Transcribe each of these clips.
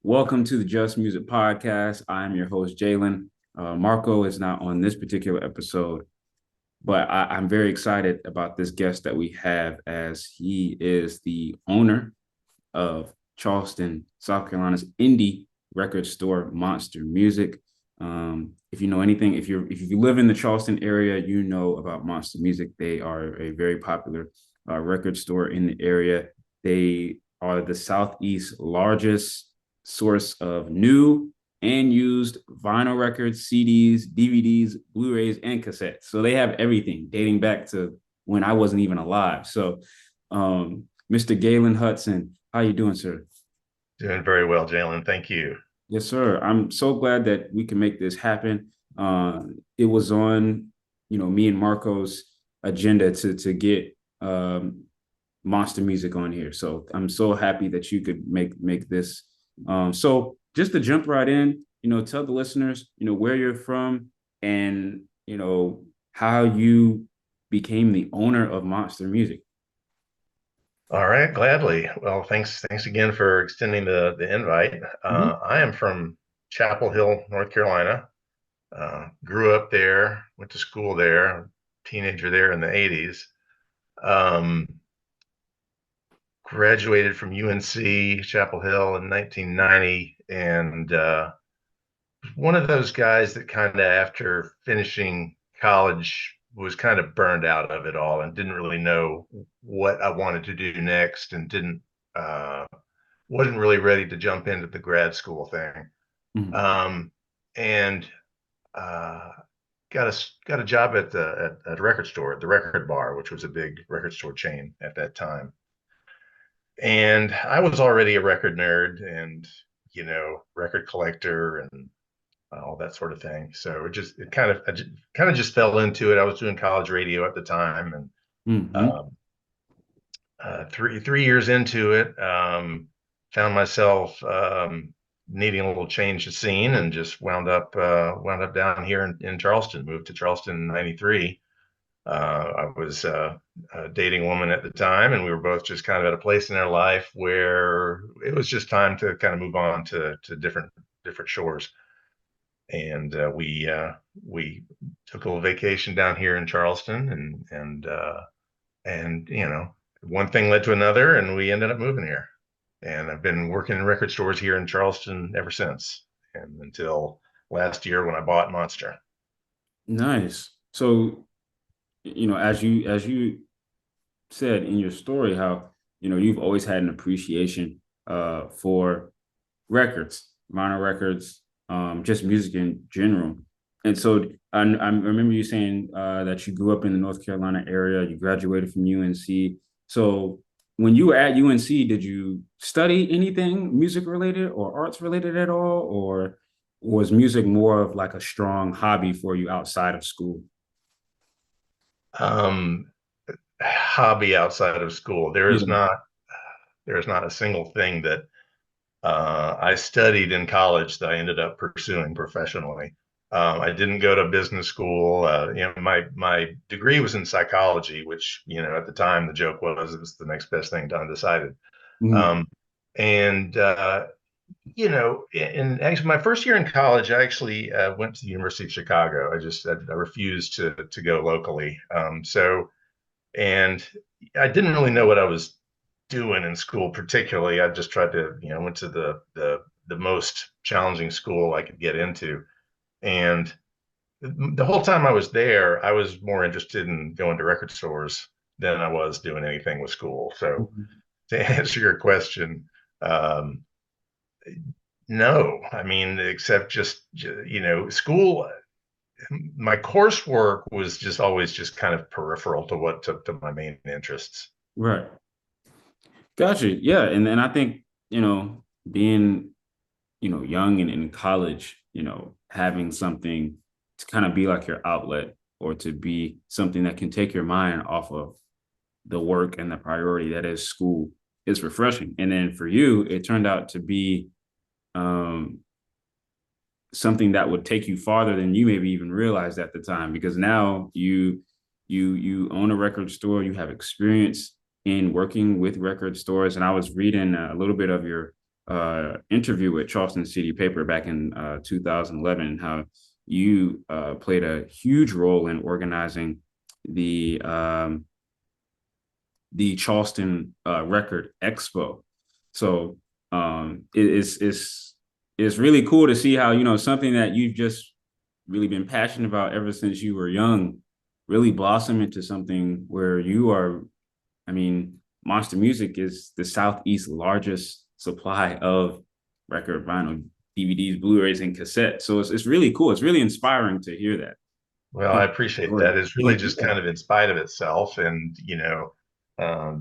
Welcome to the Just Music Podcast. I'm your host, Jalen. Marco is not on this particular episode, but I'm very excited about this guest that we have, as he is the owner of Charleston, South Carolina's indie record store, Monster Music. If you know anything, if you live in the Charleston area, you know about Monster Music. They are a very popular record store in the area. They are the Southeast's largest source of new and used vinyl records, CDs, DVDs, Blu-rays, and cassettes. So they have everything dating back to when I wasn't even alive. So, Mr. Galen Hudson, how you doing, sir? Doing very well, Jalen. Thank you. Yes, sir. I'm so glad that we can make this happen. It was on, me and Marco's agenda to get Monster Music on here. So I'm so happy that you could make this. So just to jump right in, tell the listeners, where you're from and, how you became the owner of Monster Music. All right, gladly. Well, thanks again for extending the invite. Mhm. I am from Chapel Hill, North Carolina. Grew up there, went to school there, teenager there in the 80s. Um, Graduated from UNC Chapel Hill in 1990, and one of those guys that kind of after finishing college was kind of burned out of it all and didn't really know what I wanted to do next and didn't uh, wasn't really ready to jump into the grad school thing. Mhm. And uh, got a job at a record store at the Record Bar, which was a big record store chain at that time. And I was already a record nerd and record collector and all that sort of thing. So it kind of just fell into it. I was doing college radio at the time, and Mhm. um, three years into it, found myself needing a little change of scene, and just wound up down here in Charleston. Moved to Charleston in '93. I was dating a woman at the time, and we were both just kind of at a place in our life where it was just time to kind of move on to different shores. And we took a little vacation down here in Charleston, and one thing led to another, and we ended up moving here. And I've been working in record stores here in Charleston ever since, and until last year when I bought Monster. Nice. So, as you said in your story, how you've always had an appreciation for records, vinyl records, just music in general. And so I remember you saying that you grew up in the North Carolina area, you graduated from UNC. So when you were at UNC, did you study anything music related or arts related at all? Or was music more of like a strong hobby for you outside of school? Um, Hobby outside of school. Yeah. There is not a single thing that I studied in college that I ended up pursuing professionally. I didn't go to business school. My degree was in psychology, which at the time the joke was it was the next best thing done. Decided, Mhm. um, and in actually my first year in college, I actually went to the University of Chicago. I refused to go locally. And I didn't really know what I was doing in school particularly. I just tried to, went to the most challenging school I could get into. And the whole time I was there, I was more interested in going to record stores than I was doing anything with school. So to answer your question, um, no, I mean, except just, school, my coursework was just always just kind of peripheral to my main interests. Right. Gotcha. Yeah. And I think, being, young and in college, having something to kind of be like your outlet or to be something that can take your mind off of the work and the priority that is school is refreshing. And then for you, it turned out to be um, something that would take you farther than you maybe even realized at the time, because now you own a record store, you have experience in working with record stores. And I was reading a little bit of your interview with Charleston City Paper back in 2011, how you played a huge role in organizing the the Charleston Record Expo. So it's really cool to see how, you know, something that you've just really been passionate about ever since you were young really blossom into something where you are, I mean, Monster Music is the Southeast's largest supply of record, vinyl, DVDs, Blu-rays, and cassettes. So it's really cool. It's really inspiring to hear that. Well, I appreciate that. It's really just Yeah. kind of in spite of itself, and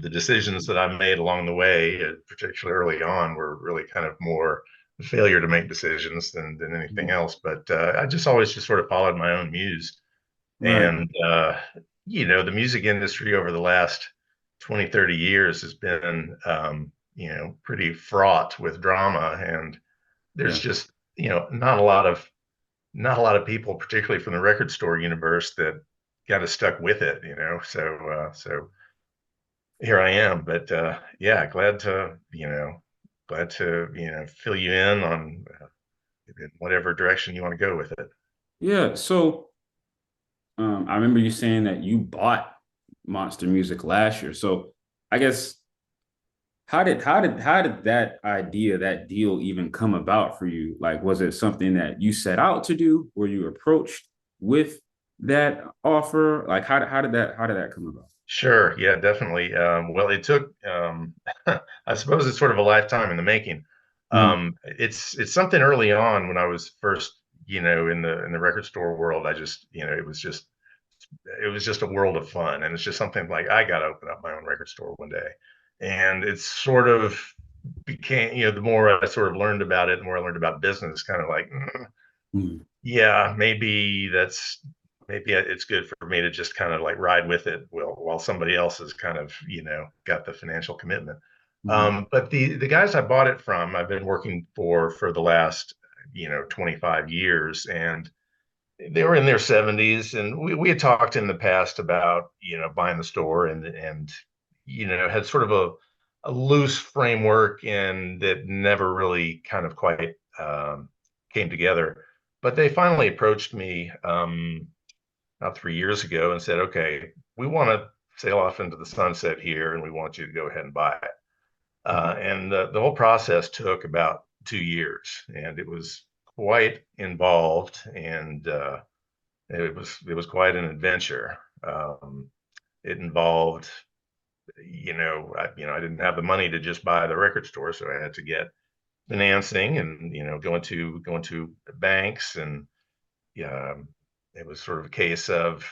the decisions that I made along the way, particularly early on, were really kind of more a failure to make decisions than anything else. But I just always just sort of followed my own muse, Right. and the music industry over the last 20, 30 years has been pretty fraught with drama, and there's Yeah. just not a lot of people, particularly from the record store universe, that got us stuck with it, so here I am. But yeah, glad to fill you in on in whatever direction you want to go with it. Yeah. So I remember you saying that you bought Monster Music last year. So I guess how did that idea, that deal even come about for you? Like, was it something that you set out to do? Were you approached with that offer? Like, how did that come about? Sure, yeah, definitely. Well, it took, I suppose it's sort of a lifetime in the making. Mhm. It's something early on when I was first, in the record store world. I just, it was just a world of fun, and it's just something like I got to open up my own record store one day, and it's sort of became, the more I sort of learned about it, the more I learned about business, kind of like, Mhm. yeah, maybe it's good for me to just kind of like ride with it while somebody else has kind of got the financial commitment. Mhm. But the guys I bought it from, I've been working for the last 25 years, and they were in their 70s, and we had talked in the past about buying the store, and had sort of a loose framework, and that never really kind of quite came together. But they finally approached me about 3 years ago and said, okay, we want to sail off into the sunset here, and we want you to go ahead and buy it. And the whole process took about 2 years, and it was quite involved, and it was quite an adventure. It involved, I didn't have the money to just buy the record store, so I had to get financing, and going to banks, and um, it was sort of a case of,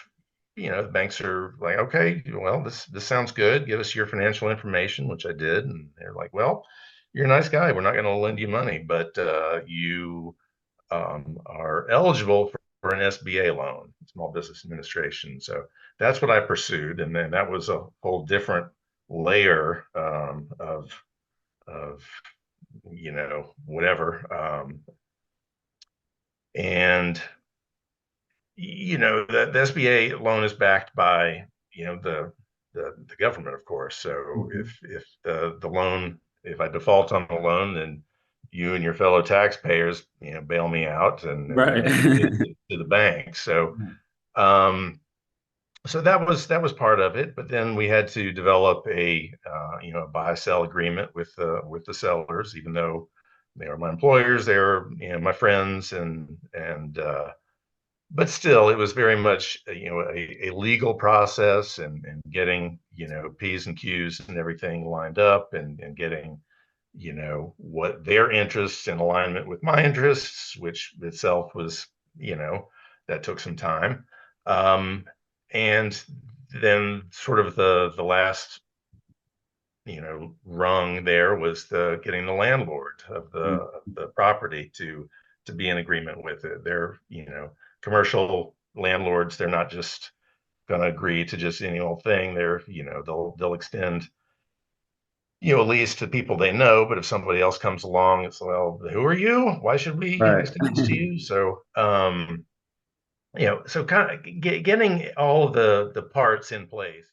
the banks are like, okay, well, this sounds good. Give us your financial information, which I did, and they're like, well, you're a nice guy. We're not going to lend you money, but you are eligible for an SBA loan, Small Business Administration. So that's what I pursued, and then that was a whole different layer of whatever. And the SBA loan is backed by the government, of course. So Mhm. if the loan, if I default on the loan, then you and your fellow taxpayers bail me out, and Right. then I pay it to the bank. Um, so that was part of it. But then we had to develop a buy sell agreement with the sellers, even though they were my employers, they were my friends, and but still, it was very much a legal process, and getting P's and Q's and everything lined up, and getting what their interests in alignment with my interests, which itself was that took some time. um, and then sort of the last rung there was the getting the landlord of the property to be in agreement with it. They're commercial landlords. They're not just going to agree to just any old thing. They'll extend a lease to people they know. But if somebody else comes along, it's, well, who are you? Why should we Right. extend this to you? So so kind of getting all of the parts in place.